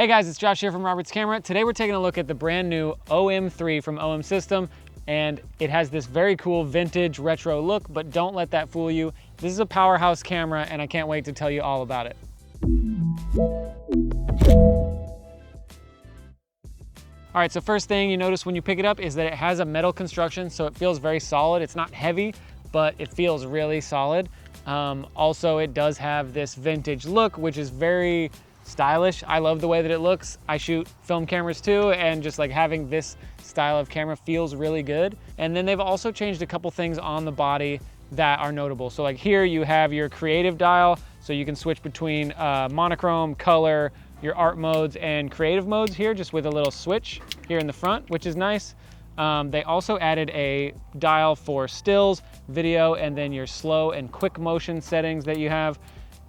Hey guys, it's Josh here from Robert's Camera. Today we're taking a look at the brand new OM-3 from OM System, and it has this very cool vintage retro look, but don't let that fool you. This is a powerhouse camera and I can't wait to tell you all about it. All right, so first thing you notice when you pick it up is that it has a metal construction, so it feels very solid. It's not heavy, but it feels really solid. Also, it does have this vintage look, which is very stylish. I love the way that it looks. I shoot film cameras too, and just like having this style of camera feels really good. And then they've also changed a couple things on the body that are notable. So like here you have your creative dial, so you can switch between monochrome, color, your art modes, and creative modes here, just with a little switch here in the front, which is nice. They also added a dial for stills, video, and then your slow and quick motion settings that you have.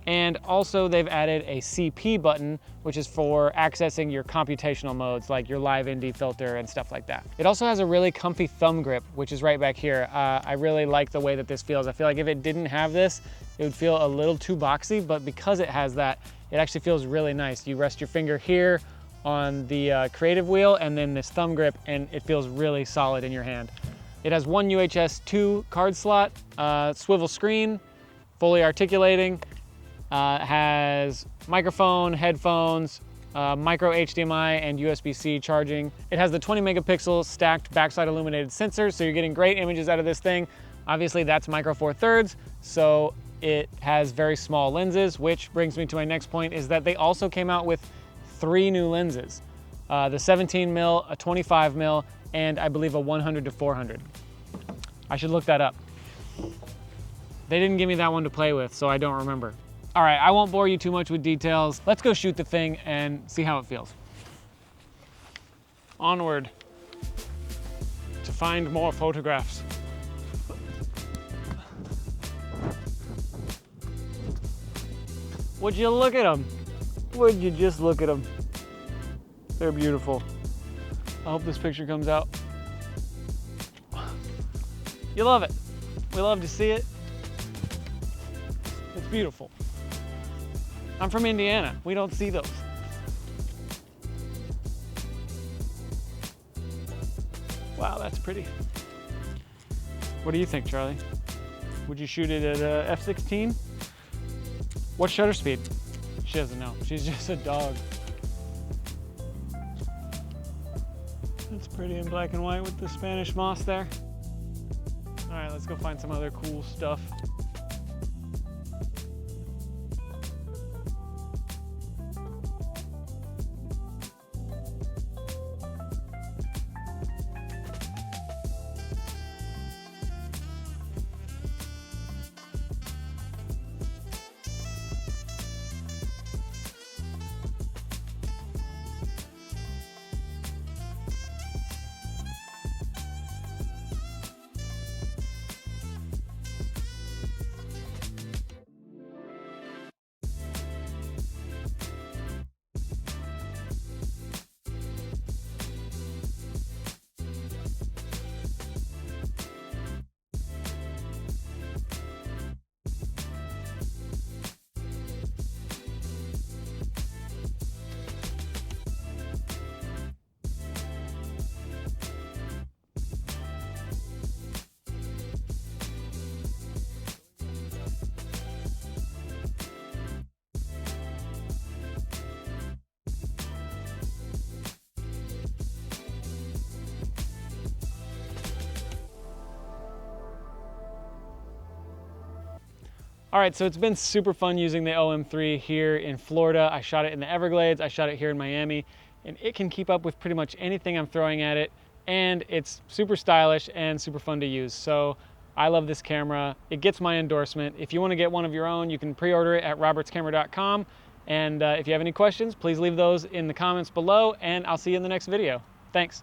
And also they've added a CP button, which is for accessing your computational modes, like your live ND filter and stuff like that. It also has a really comfy thumb grip, which is right back here. I really like the way that this feels. I feel like if it didn't have this, it would feel a little too boxy, but because it has that, it actually feels really nice. You rest your finger here on the creative wheel and then this thumb grip, and it feels really solid in your hand. It has one UHS 2 card slot, swivel screen, fully articulating. Has microphone, headphones, micro HDMI, and USB-C charging. It has the 20 megapixel stacked backside illuminated sensors, so you're getting great images out of this thing. Obviously that's micro four thirds, so it has very small lenses, which brings me to my next point, is that they also came out with 3 new lenses. The 17 mil, a 25 mil, and I believe a 100 to 400. I should look that up. They didn't give me that one to play with, so I don't remember. All right, I won't bore you too much with details. Let's go shoot the thing and see how it feels. Onward to find more photographs. Would you look at them? Would you just look at them? They're beautiful. I hope this picture comes out. You love it. We love to see it. It's beautiful. I'm from Indiana. We don't see those. Wow, that's pretty. What do you think, Charlie? Would you shoot it at f/16? What shutter speed? She doesn't know. She's just a dog. That's pretty in black and white with the Spanish moss there. All right, let's go find some other cool stuff. All right, so it's been super fun using the OM-3 here in Florida. I shot it in the Everglades, I shot it here in Miami, and it can keep up with pretty much anything I'm throwing at it, and it's super stylish and super fun to use. So I love this camera. It gets my endorsement. If you want to get one of your own, you can pre-order it at robertscamera.com. And if you have any questions, please leave those in the comments below, and I'll see you in the next video. Thanks.